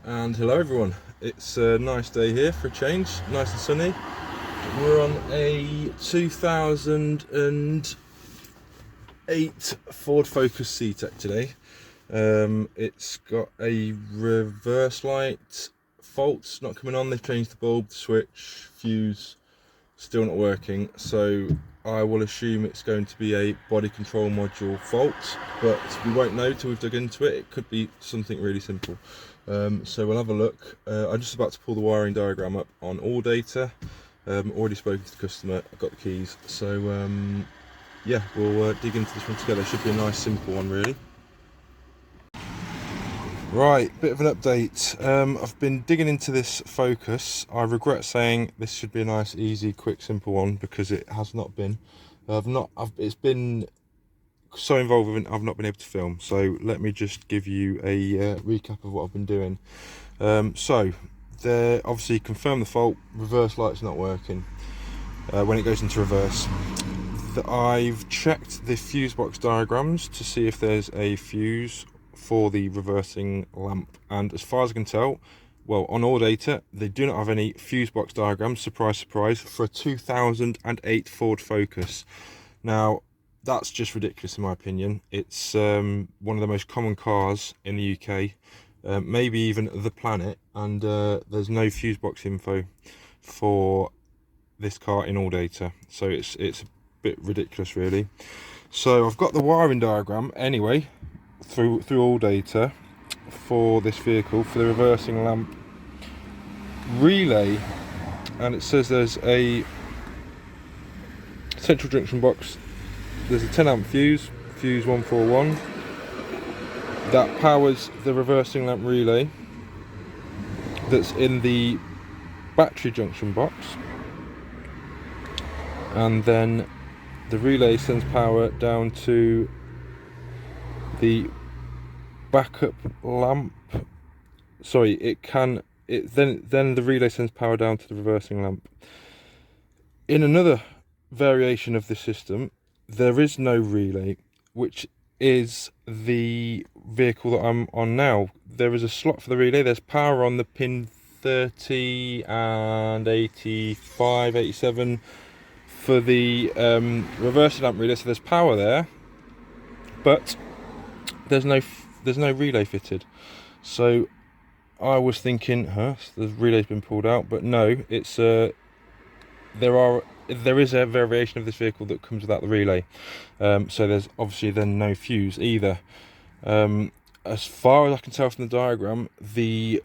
And hello everyone, it's a nice day here for a change, nice and sunny. We're on a 2008 Ford Focus Zetec today. It's got a reverse light fault not coming on. They've changed the bulb, the switch, fuse, still not working, so I will assume it's going to be a body control module fault, but we won't know till we've dug into it. It could be something really simple. So we'll have a look. I'm just about to pull the wiring diagram up on all data. Already spoken to the customer, I've got the keys, so yeah, we'll dig into this one together. Should be a nice simple one really. Right, bit of an update. I've been digging into this Focus. I regret saying this should be a nice, easy, quick, simple one, because it has not been. It's been so involved with it, I've not been able to film. So let me just give you a recap of what I've been doing. So they obviously confirmed the fault. Reverse light's not working when it goes into reverse. I've checked the fuse box diagrams to see if there's a fuse for the reversing lamp, and as far as I can tell, well, on all data they do not have any fuse box diagrams, surprise surprise, for a 2008 Ford Focus. Now that's just ridiculous in my opinion. It's one of the most common cars in the UK, maybe even the planet, and there's no fuse box info for this car in all data, so it's a bit ridiculous really. So I've got the wiring diagram anyway through all data for this vehicle, for the reversing lamp relay, and it says there's a central junction box, there's a 10 amp fuse 141 that powers the reversing lamp relay that's in the battery junction box, and then the relay sends power down to the backup lamp. Sorry, then the relay sends power down to the reversing lamp. In another variation of the system, there is no relay, which is the vehicle that I'm on now. There is a slot for the relay. There's power on the pin 30 and 85, 87 for the reversing lamp relay, so there's power there, but there's no relay fitted. So I was thinking, the relay's been pulled out, but no, it's there is a variation of this vehicle that comes without the relay. So there's obviously then no fuse either. As far as I can tell from the diagram, the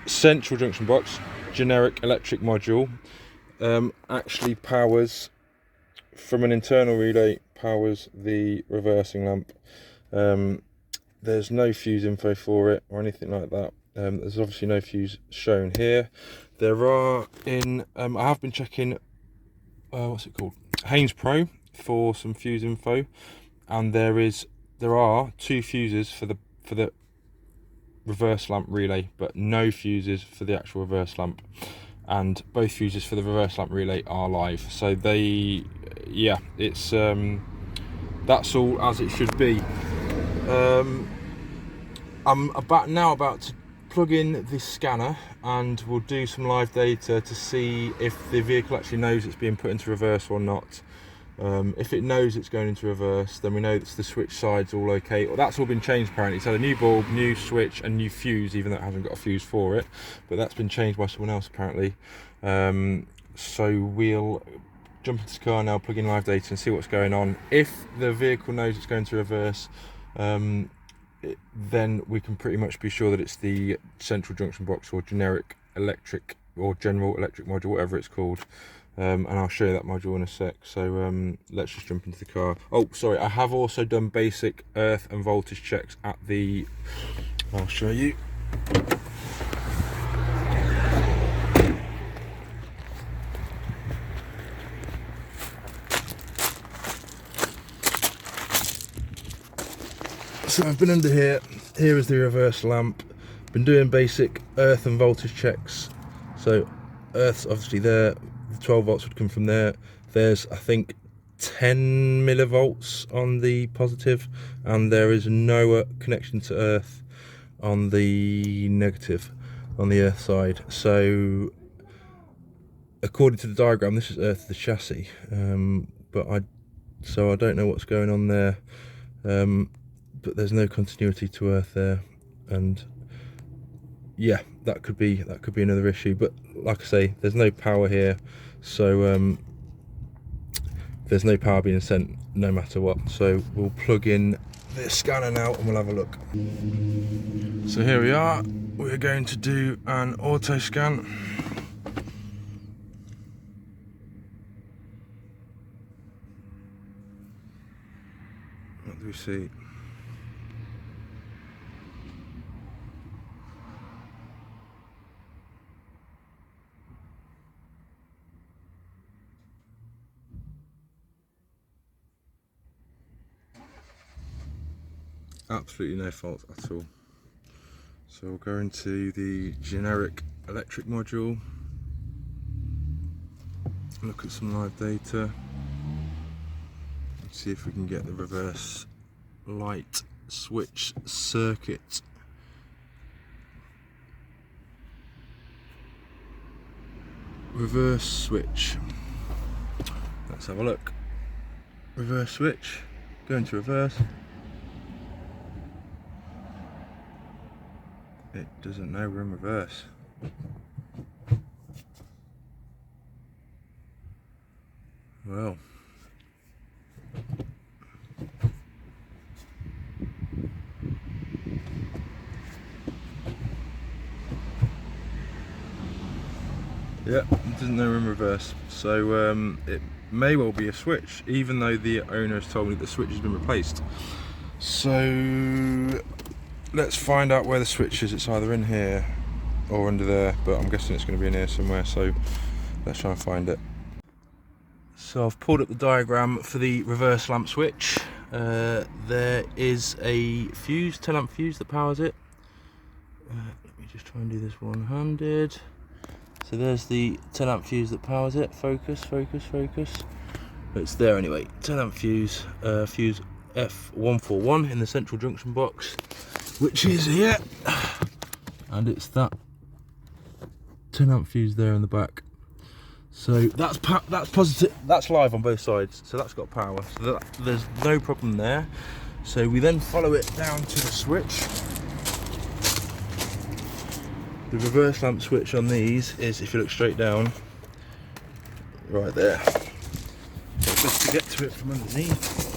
central junction box, generic electric module, actually powers from an internal relay, powers the reversing lamp. There's no fuse info for it or anything like that. There's obviously no fuse shown here. There are I have been checking what's it called, Haynes Pro, for some fuse info, and there are 2 fuses for the reverse lamp relay, but no fuses for the actual reverse lamp, and both fuses for the reverse lamp relay are live. So it's that's all as it should be. I'm about to plug in the scanner, and we'll do some live data to see if the vehicle actually knows it's being put into reverse or not. If it knows it's going into reverse, then we know that the switch side's all okay. Well, that's all been changed apparently. It's had a new bulb, new switch, and new fuse, even though it hasn't got a fuse for it, but that's been changed by someone else apparently. So we'll jump into the car now, plug in live data and see what's going on. If the vehicle knows it's going to reverse, then we can pretty much be sure that it's the central junction box or generic electric or general electric module, whatever it's called. And I'll show you that module in a sec. So let's just jump into the car. Oh, sorry, I have also done basic earth and voltage checks at the, I'll show you. So I've been under here. Here is the reverse lamp. Been doing basic earth and voltage checks. So earth's obviously there. The 12 volts would come from there. There's, I think, 10 millivolts on the positive, and there is no connection to earth on the negative, on the earth side. So according to the diagram, this is earth of the chassis, but I don't know what's going on there, but there's no continuity to earth there, and yeah, that could be another issue. But like I say, there's no power here, so there's no power being sent no matter what. So we'll plug in this scanner now and we'll have a look. So here we are, we're going to do an auto scan. What do we see? Absolutely no fault at all. So we'll go into the generic electric module, look at some live data, and see if we can get the reverse light switch circuit. Reverse switch. Let's have a look. Reverse switch. Go into reverse. It doesn't know we're in reverse. Well. Yeah, it doesn't know we're in reverse. So it may well be a switch, even though the owner has told me the switch has been replaced. So let's find out where the switch is. It's either in here or under there, but I'm guessing it's going to be in here somewhere, so let's try and find it. So I've pulled up the diagram for the reverse lamp switch. There is a fuse, 10 amp fuse that powers it. Let me just try and do this one-handed. So there's the 10 amp fuse that powers it. Focus, focus, focus. It's there anyway. 10 amp fuse, fuse F141 in the central junction box, which is here, and it's that 10 amp fuse there in the back. So that's positive, that's live on both sides, so that's got power, so there's no problem there. So we then follow it down to the switch. The reverse lamp switch on these is, if you look straight down, right there. Just to get to it from underneath.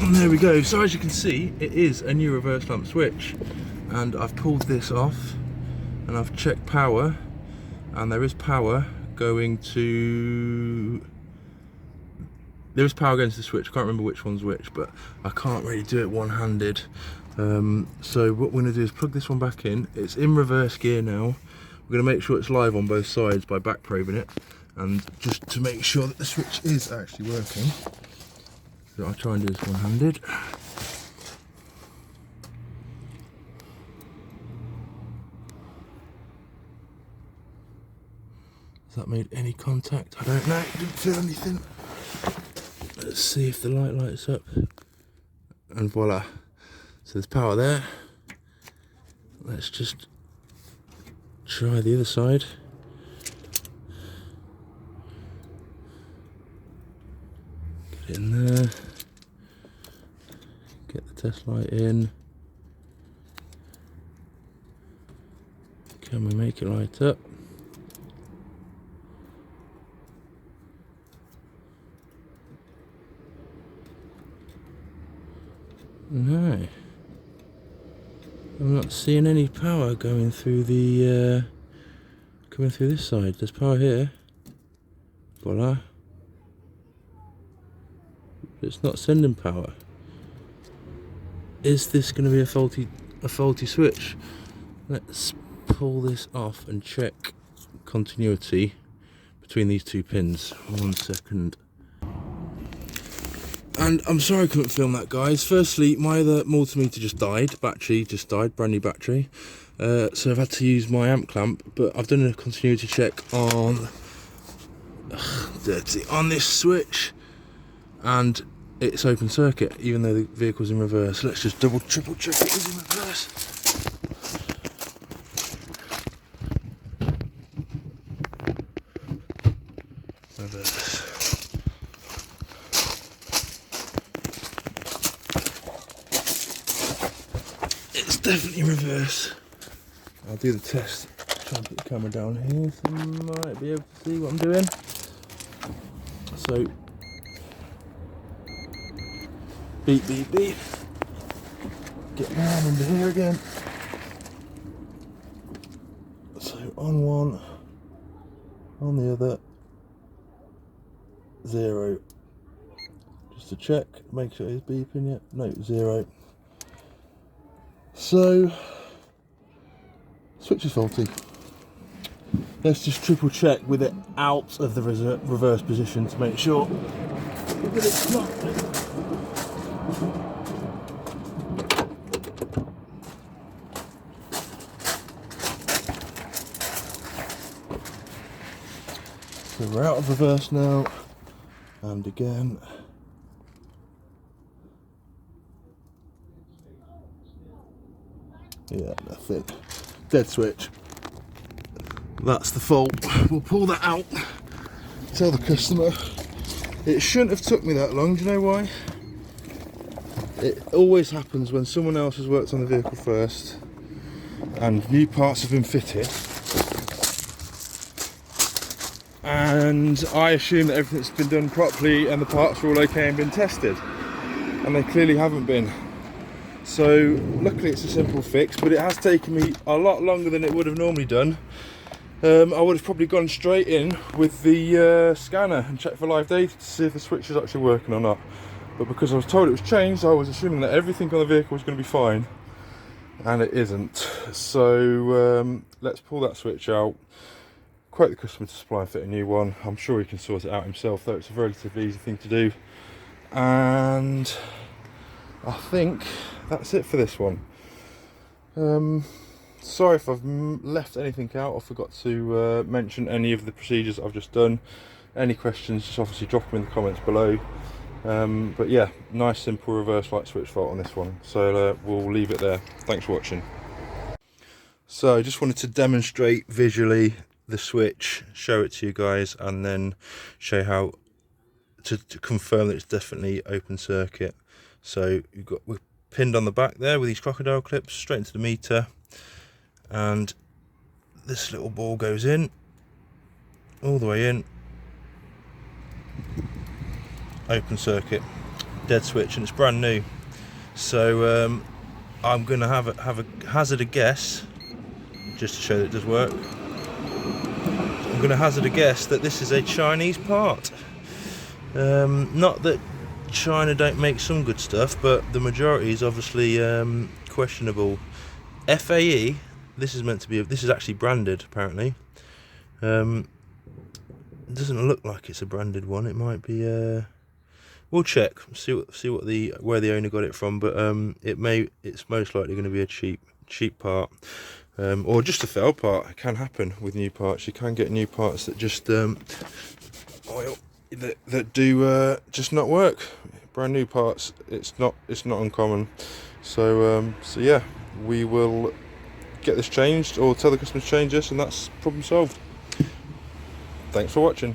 And there we go. So as you can see, it is a new reverse lamp switch, and I've pulled this off and I've checked power, and there is power going to the switch. I can't remember which one's which, but I can't really do it one-handed. So what we're going to do is plug this one back in. It's in reverse gear now. We're going to make sure it's live on both sides by back probing it, and just to make sure that the switch is actually working. So I'll try and do this one-handed. Has that made any contact? I don't know, didn't feel anything. Let's see if the light lights up. And voila. So there's power there. Let's just try the other side. Get it in there. Get the test light in. Can we make it light up? No, I'm not seeing any power going through the coming through this side. There's power here. Voila. It's not sending power. Is this going to be a faulty switch? Let's pull this off and check continuity between these two pins. 1 second. And I'm sorry I couldn't film that, guys. Firstly, my other multimeter just died. Battery just died, brand new battery. So I've had to use my amp clamp, but I've done a continuity check on on this switch, and it's open circuit, even though the vehicle's in reverse. Let's just double, triple check it is in reverse. Reverse. It's definitely reverse. I'll do the test. Try and put the camera down here so you might be able to see what I'm doing. So, beep, beep, beep. Get down under here again. So, on one, on the other, 0. Just to check, make sure it's beeping yet. No, 0. So, switch is faulty. Let's just triple check with it out of the reverse position to make sure that it's not. So we're out of reverse now, and again. Yeah, nothing. Dead switch. That's the fault. We'll pull that out. Tell the customer. It shouldn't have took me that long. Do you know why? It always happens when someone else has worked on the vehicle first and new parts have been fitted, and I assume that everything's been done properly and the parts are all okay and been tested, and they clearly haven't been. So luckily it's a simple fix, but it has taken me a lot longer than it would have normally done. I would have probably gone straight in with the scanner and checked for live data to see if the switch is actually working or not. But because I was told it was changed, I was assuming that everything on the vehicle was going to be fine, and it isn't. So let's pull that switch out, quote the customer to supply and fit a new one. I'm sure he can sort it out himself, though it's a relatively easy thing to do. And I think that's it for this one. Sorry if I've left anything out or forgot to mention any of the procedures I've just done. Any questions, just obviously drop them in the comments below. But yeah, nice simple reverse light switch fault on this one. So we'll leave it there. Thanks for watching. So I just wanted to demonstrate visually the switch, show it to you guys, and then show how to confirm that it's definitely open circuit. So we're pinned on the back there with these crocodile clips straight into the meter, and this little ball goes in all the way in. Open circuit, dead switch, and it's brand new. So I'm gonna have a hazard a guess, just to show that it does work. I'm gonna hazard a guess that this is a Chinese part. Not that China don't make some good stuff, but the majority is obviously questionable. FAE. This is meant to be. This is actually branded, apparently. It doesn't look like it's a branded one. It might be. We'll check. See what where the owner got it from. But it's most likely going to be a cheap part, or just a failed part. It can happen with new parts. You can get new parts that just that do just not work. Brand new parts. It's not uncommon. So yeah, we will get this changed or tell the customer to change this, and that's problem solved. Thanks for watching.